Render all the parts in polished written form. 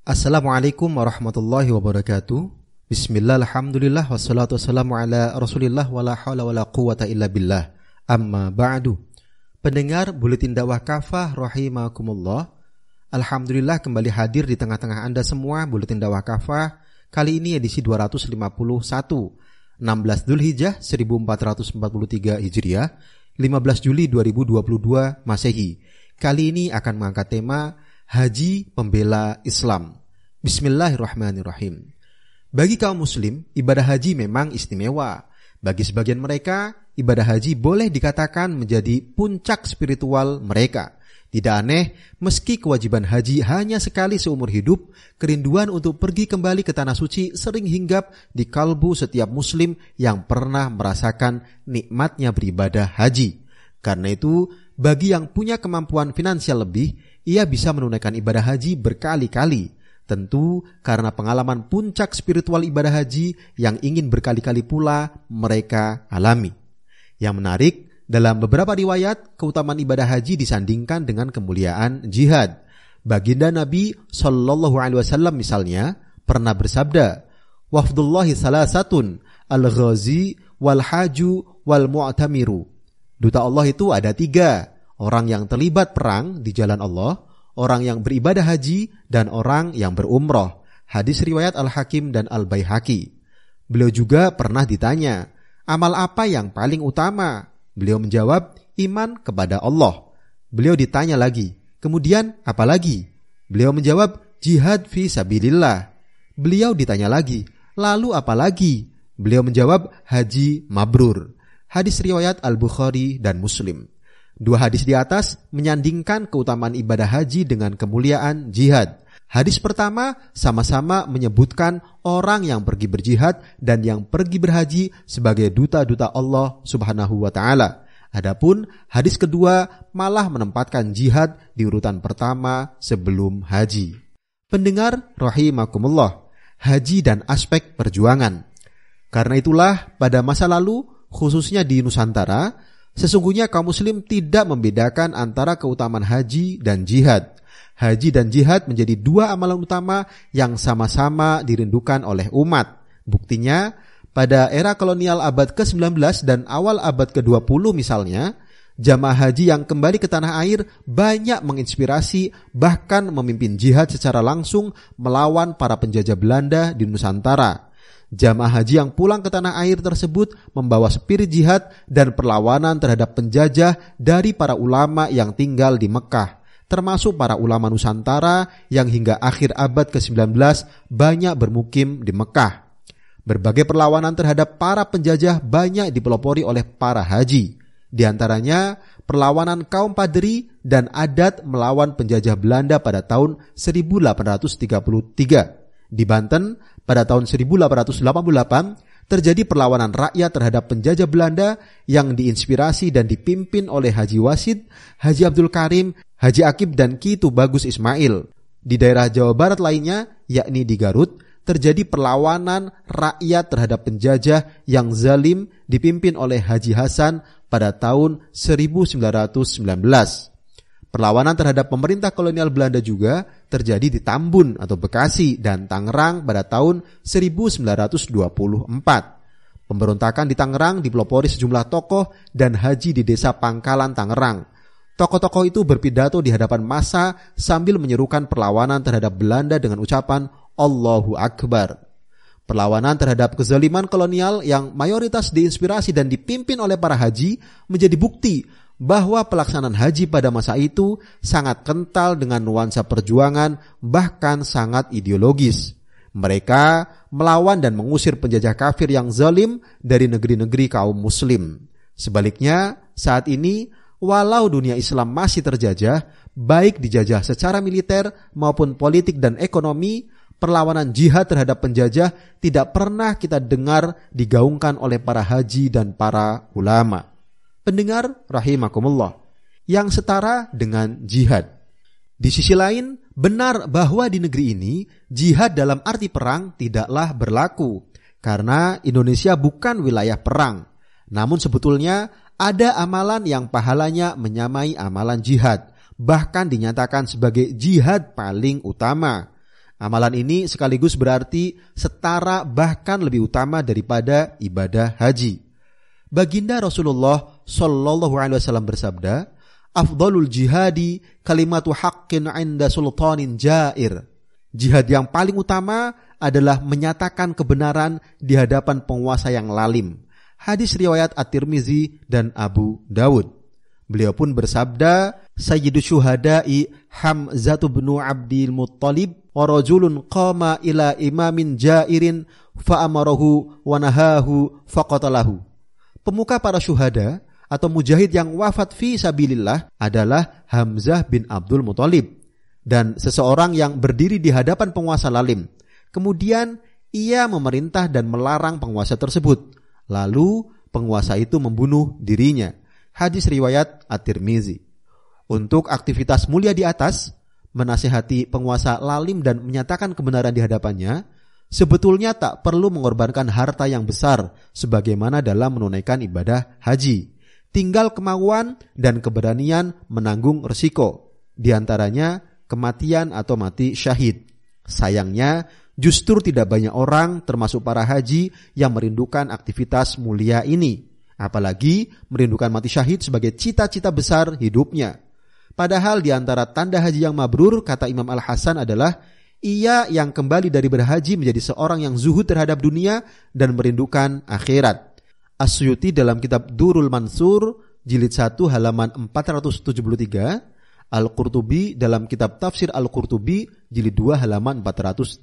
Assalamualaikum warahmatullahi wabarakatuh. Bismillah, alhamdulillah, wassalatu wassalamu ala rasulillah, wala hawla wala quwata illa billah. Amma ba'du. Pendengar Buletin Dakwah Kafah rahimakumullah. Alhamdulillah kembali hadir di tengah-tengah Anda semua Buletin Dakwah Kafah. Kali ini edisi 251, 16 Dzulhijjah 1443 Hijriah, 15 Juli 2022 Masehi. Kali ini akan mengangkat tema Haji Pembela Islam. Bismillahirrahmanirrahim. Bagi kaum muslim, ibadah haji memang istimewa. Bagi sebagian mereka, ibadah haji boleh dikatakan menjadi puncak spiritual mereka. Tidak aneh, meski kewajiban haji hanya sekali seumur hidup, kerinduan untuk pergi kembali ke tanah suci sering hinggap di kalbu setiap muslim yang pernah merasakan nikmatnya beribadah haji. Karena itu, bagi yang punya kemampuan finansial lebih, ia bisa menunaikan ibadah haji berkali-kali. Tentu karena pengalaman puncak spiritual ibadah haji yang ingin berkali-kali pula mereka alami. Yang menarik, dalam beberapa riwayat, keutamaan ibadah haji disandingkan dengan kemuliaan jihad. Baginda Nabi SAW misalnya pernah bersabda, "Wafdullahi salasatun, al-ghazi, wal-haju, wal-mu'tamiru." Duta Allah itu ada 3, orang yang terlibat perang di jalan Allah, orang yang beribadah haji, dan orang yang berumroh. Hadis riwayat Al-Hakim dan Al-Baihaqi. Beliau juga pernah ditanya, amal apa yang paling utama? Beliau menjawab, iman kepada Allah. Beliau ditanya lagi, kemudian apa lagi? Beliau menjawab, jihad fi sabilillah. Beliau ditanya lagi, lalu apa lagi? Beliau menjawab, haji mabrur. Hadis riwayat Al-Bukhari dan Muslim. 2 hadis di atas menyandingkan keutamaan ibadah haji dengan kemuliaan jihad. Hadis pertama sama-sama menyebutkan orang yang pergi berjihad dan yang pergi berhaji sebagai duta-duta Allah Subhanahu wa ta'ala. Adapun hadis kedua malah menempatkan jihad di urutan pertama sebelum haji. Pendengar rahimakumullah, haji dan aspek perjuangan. Karena itulah pada masa lalu, khususnya di Nusantara, sesungguhnya kaum muslim tidak membedakan antara keutamaan haji dan jihad. Haji dan jihad menjadi 2 amalan utama yang sama-sama dirindukan oleh umat. Buktinya, pada era kolonial abad ke-19 dan awal abad ke-20 misalnya, jamaah haji yang kembali ke tanah air banyak menginspirasi bahkan memimpin jihad secara langsung melawan para penjajah Belanda di Nusantara. Jamaah haji yang pulang ke tanah air tersebut membawa spirit jihad dan perlawanan terhadap penjajah dari para ulama yang tinggal di Mekah, termasuk para ulama Nusantara yang hingga akhir abad ke-19 banyak bermukim di Mekah. Berbagai perlawanan terhadap para penjajah banyak dipelopori oleh para haji. Di antaranya perlawanan kaum Padri dan adat melawan penjajah Belanda pada tahun 1833. Di Banten, pada tahun 1888, terjadi perlawanan rakyat terhadap penjajah Belanda yang diinspirasi dan dipimpin oleh Haji Wasid, Haji Abdul Karim, Haji Akib, dan Ki Tubagus Ismail. Di daerah Jawa Barat lainnya, yakni di Garut, terjadi perlawanan rakyat terhadap penjajah yang zalim dipimpin oleh Haji Hasan pada tahun 1919. Perlawanan terhadap pemerintah kolonial Belanda juga terjadi di Tambun atau Bekasi dan Tangerang pada tahun 1924. Pemberontakan di Tangerang dipelopori sejumlah tokoh dan haji di desa Pangkalan Tangerang. Tokoh-tokoh itu berpidato di hadapan massa sambil menyerukan perlawanan terhadap Belanda dengan ucapan Allahu Akbar. Perlawanan terhadap kezaliman kolonial yang mayoritas diinspirasi dan dipimpin oleh para haji menjadi bukti bahwa pelaksanaan haji pada masa itu sangat kental dengan nuansa perjuangan, bahkan sangat ideologis. Mereka melawan dan mengusir penjajah kafir yang zalim dari negeri-negeri kaum muslim. Sebaliknya, saat ini, walau dunia Islam masih terjajah, baik dijajah secara militer maupun politik dan ekonomi, perlawanan jihad terhadap penjajah tidak pernah kita dengar digaungkan oleh para haji dan para ulama. Pendengar rahimakumullah, yang setara dengan jihad. Di sisi lain, benar bahwa di negeri ini jihad dalam arti perang tidaklah berlaku karena Indonesia bukan wilayah perang. Namun sebetulnya ada amalan yang pahalanya menyamai amalan jihad, bahkan dinyatakan sebagai jihad paling utama. Amalan ini sekaligus berarti setara bahkan lebih utama daripada ibadah haji. Baginda Rasulullah Shallallahu Alaihi Wasallam bersabda, "Afdalul jihadi kalimatu haqqin 'inda sultanin jair." Jihad yang paling utama adalah menyatakan kebenaran di hadapan penguasa yang lalim. Hadis riwayat At-Tirmizi dan Abu Dawud. Beliau pun bersabda, "Sayyidus syuhada'i Hamzah bin Abdul Muttalib wa rajulun qama ila imamin jairin fa amarahu wa nahahu faqatalahu." Pemuka para syuhada atau mujahid yang wafat fi sabilillah adalah Hamzah bin Abdul Muttalib, dan seseorang yang berdiri di hadapan penguasa lalim. Kemudian ia memerintah dan melarang penguasa tersebut. Lalu penguasa itu membunuh dirinya. Hadis riwayat At-Tirmizi. Untuk aktivitas mulia di atas, menasihati penguasa lalim dan menyatakan kebenaran di hadapannya, sebetulnya tak perlu mengorbankan harta yang besar sebagaimana dalam menunaikan ibadah haji. Tinggal kemauan dan keberanian menanggung risiko, di antaranya kematian atau mati syahid. Sayangnya, justru tidak banyak orang termasuk para haji yang merindukan aktivitas mulia ini. Apalagi merindukan mati syahid sebagai cita-cita besar hidupnya. Padahal di antara tanda haji yang mabrur, kata Imam Al-Hasan, adalah ia yang kembali dari berhaji menjadi seorang yang zuhud terhadap dunia dan merindukan akhirat. As-Suyuti dalam kitab Durul Mansur jilid 1 halaman 473, Al-Qurtubi dalam kitab Tafsir Al-Qurtubi jilid 2 halaman 408.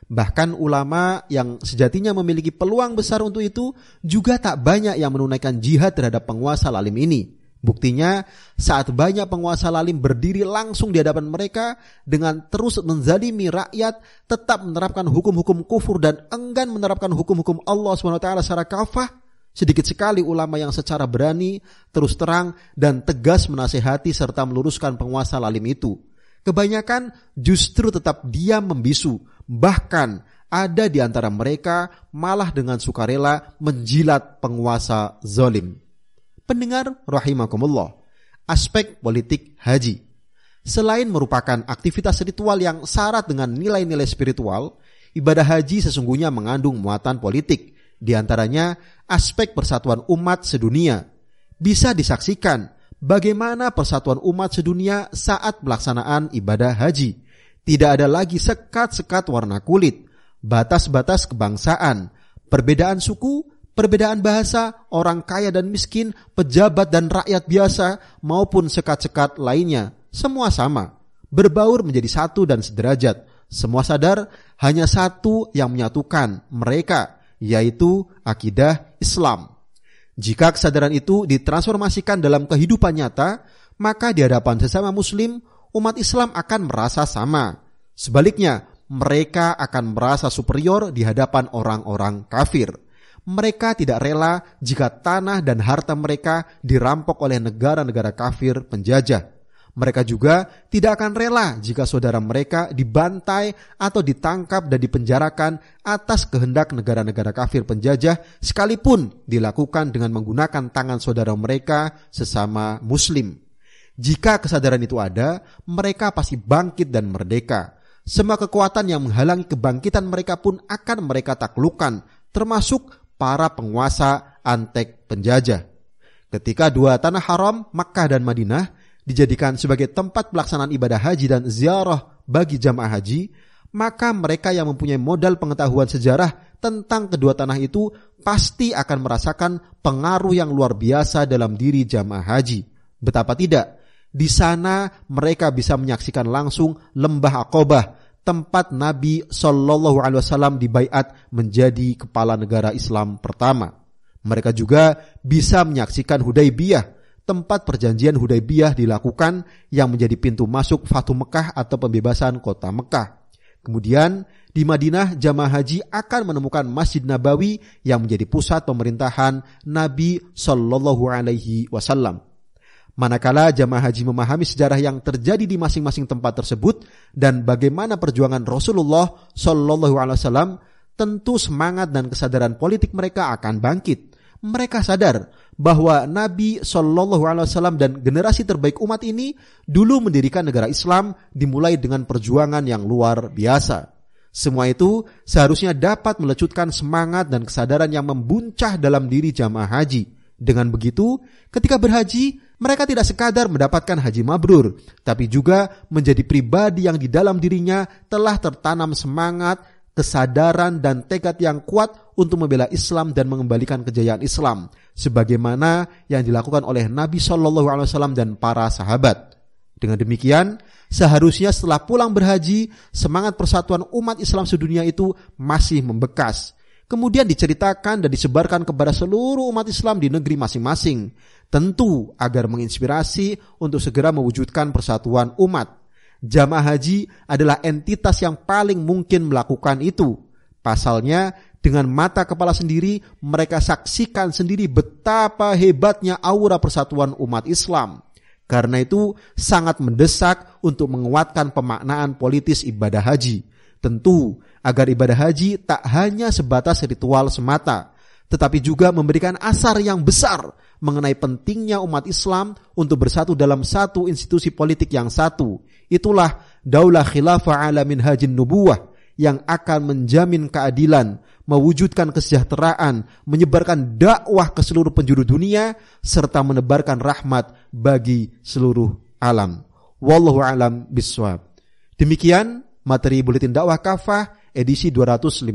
Bahkan ulama yang sejatinya memiliki peluang besar untuk itu juga tak banyak yang menunaikan jihad terhadap penguasa lalim ini. Buktinya, saat banyak penguasa lalim berdiri langsung di hadapan mereka dengan terus menzalimi rakyat, tetap menerapkan hukum-hukum kufur dan enggan menerapkan hukum-hukum Allah SWT secara kafah, sedikit sekali ulama yang secara berani, terus terang, dan tegas menasihati serta meluruskan penguasa lalim itu. Kebanyakan justru tetap diam membisu. Bahkan ada di antara mereka malah dengan sukarela menjilat penguasa zalim. Pendengar rahimakumullah, aspek politik haji. Selain merupakan aktivitas ritual yang syarat dengan nilai-nilai spiritual, ibadah haji sesungguhnya mengandung muatan politik. Di antaranya aspek persatuan umat sedunia. Bisa disaksikan bagaimana persatuan umat sedunia saat pelaksanaan ibadah haji. Tidak ada lagi sekat-sekat warna kulit, batas-batas kebangsaan, perbedaan suku, perbedaan bahasa, orang kaya dan miskin, pejabat dan rakyat biasa, maupun sekat-sekat lainnya. Semua sama, berbaur menjadi satu dan sederajat. Semua sadar hanya satu yang menyatukan mereka, yaitu akidah Islam. Jika kesadaran itu ditransformasikan dalam kehidupan nyata, maka di hadapan sesama muslim, umat Islam akan merasa sama. Sebaliknya, mereka akan merasa superior di hadapan orang-orang kafir. Mereka tidak rela jika tanah dan harta mereka dirampok oleh negara-negara kafir penjajah. Mereka juga tidak akan rela jika saudara mereka dibantai atau ditangkap dan dipenjarakan atas kehendak negara-negara kafir penjajah, sekalipun dilakukan dengan menggunakan tangan saudara mereka sesama muslim. Jika kesadaran itu ada, mereka pasti bangkit dan merdeka. Semua kekuatan yang menghalangi kebangkitan mereka pun akan mereka taklukkan, termasuk para penguasa antek penjajah. Ketika dua tanah haram, Makkah dan Madinah, dijadikan sebagai tempat pelaksanaan ibadah haji dan ziarah bagi jamaah haji, maka mereka yang mempunyai modal pengetahuan sejarah tentang kedua tanah itu pasti akan merasakan pengaruh yang luar biasa dalam diri jamaah haji. Betapa tidak, di sana mereka bisa menyaksikan langsung lembah Aqabah, tempat Nabi Shallallahu Alaihi Wasallam dibaiat menjadi kepala negara Islam pertama. Mereka juga bisa menyaksikan Hudaybiyah, tempat perjanjian Hudaybiyah dilakukan yang menjadi pintu masuk Fathu Mekah atau pembebasan kota Mekah. Kemudian di Madinah jamaah haji akan menemukan Masjid Nabawi yang menjadi pusat pemerintahan Nabi Shallallahu Alaihi Wasallam. Manakala jamaah haji memahami sejarah yang terjadi di masing-masing tempat tersebut dan bagaimana perjuangan Rasulullah Shallallahu Alaihi Wasallam, tentu semangat dan kesadaran politik mereka akan bangkit. mereka sadar bahwa Nabi SAW dan generasi terbaik umat ini dulu mendirikan negara Islam dimulai dengan perjuangan yang luar biasa. Semua itu seharusnya dapat melecutkan semangat dan kesadaran yang membuncah dalam diri jamaah haji. Dengan begitu, ketika berhaji, mereka tidak sekadar mendapatkan haji mabrur, tapi juga menjadi pribadi yang di dalam dirinya telah tertanam semangat, kesadaran dan tekad yang kuat untuk membela Islam dan mengembalikan kejayaan Islam, sebagaimana yang dilakukan oleh Nabi SAW dan para sahabat. Dengan demikian, seharusnya setelah pulang berhaji, semangat persatuan umat Islam sedunia itu masih membekas. Kemudian diceritakan dan disebarkan kepada seluruh umat Islam di negeri masing-masing, tentu agar menginspirasi untuk segera mewujudkan persatuan umat. Jamaah haji adalah entitas yang paling mungkin melakukan itu. Pasalnya, dengan mata kepala sendiri, mereka saksikan sendiri betapa hebatnya aura persatuan umat Islam. Karena itu, sangat mendesak untuk menguatkan pemaknaan politis ibadah haji. Tentu, agar ibadah haji tak hanya sebatas ritual semata, tetapi juga memberikan asar yang besar mengenai pentingnya umat Islam untuk bersatu dalam satu institusi politik yang satu. Itulah daulah khilafah ala minhajin nubuwah yang akan menjamin keadilan, mewujudkan kesejahteraan, menyebarkan dakwah ke seluruh penjuru dunia, serta menebarkan rahmat bagi seluruh alam. Wallahu a'lam bishawab. Demikian materi Buletin Dakwah Kafah edisi 251,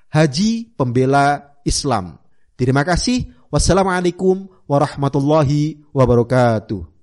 Haji Pembela Islam. Terima kasih. Wassalamualaikum warahmatullahi wabarakatuh.